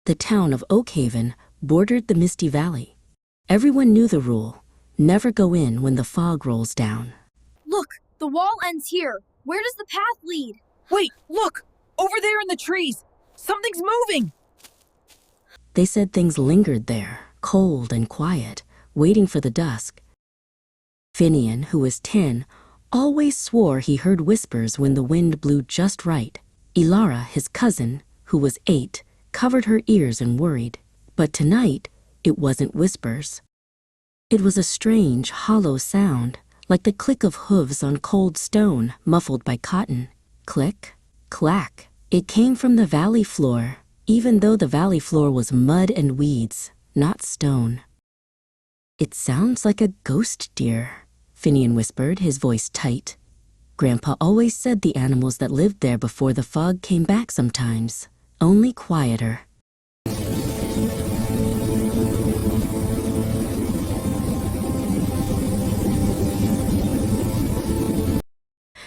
The town of Oakhaven bordered the Misty Valley. Everyone knew the rule: never go in when the fog rolls down. Look, the wall ends here. Where does the path lead? Wait, look! Over there in the trees! Something's moving! They said things lingered there, cold and quiet, waiting for the dusk. Finian, who was 10, always swore he heard whispers when the wind blew just right. Ilara, his cousin, who was 8, covered her ears and worried. But tonight, it wasn't whispers. It was a strange, hollow sound, like the click of hooves on cold stone muffled by cotton. Click, clack. It came from the valley floor, even though the valley floor was mud and weeds, not stone. "It sounds like a ghost deer," Finian whispered, his voice tight. Grandpa always said the animals that lived there before the fog came back sometimes, only quieter.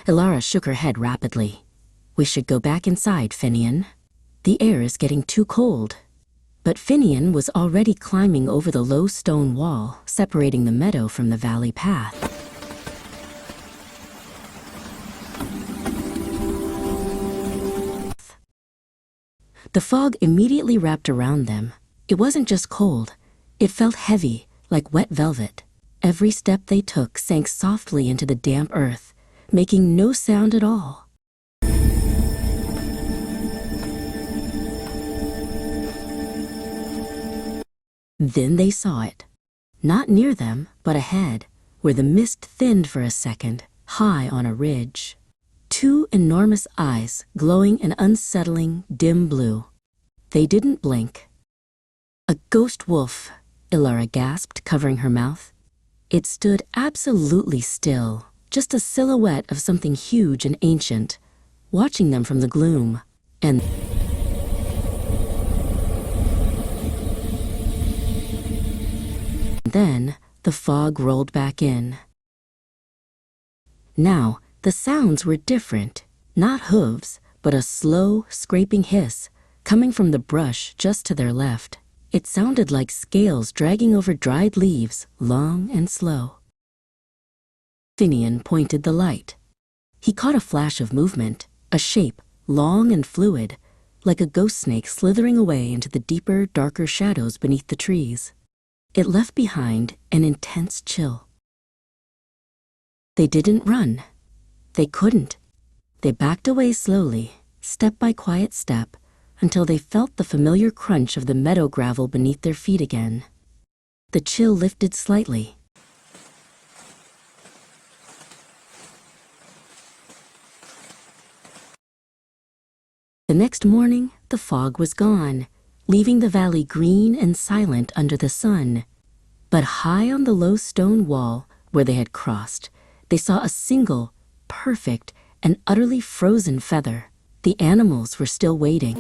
Ilara shook her head rapidly. "We should go back inside, Finian. The air is getting too cold." But Finian was already climbing over the low stone wall, separating the meadow from the valley path. The fog immediately wrapped around them. It wasn't just cold. It felt heavy, like wet velvet. Every step they took sank softly into the damp earth, making no sound at all. Then they saw it. Not near them, but ahead, where the mist thinned for a second, high on a ridge. 2 enormous eyes, glowing an unsettling, dim blue. They didn't blink. "A ghost wolf," Ilara gasped, covering her mouth. It stood absolutely still, just a silhouette of something huge and ancient, watching them from the gloom. And then the fog rolled back in. Now, the sounds were different. Not hooves, but a slow, scraping hiss, coming from the brush just to their left. It sounded like scales dragging over dried leaves, long and slow. Finian pointed the light. He caught a flash of movement, a shape, long and fluid, like a ghost snake slithering away into the deeper, darker shadows beneath the trees. It left behind an intense chill. They didn't run. They couldn't. They backed away slowly, step by quiet step, until they felt the familiar crunch of the meadow gravel beneath their feet again. The chill lifted slightly. The next morning, the fog was gone, leaving the valley green and silent under the sun. But high on the low stone wall where they had crossed, they saw a single, perfect, and utterly frozen feather. The animals were still waiting.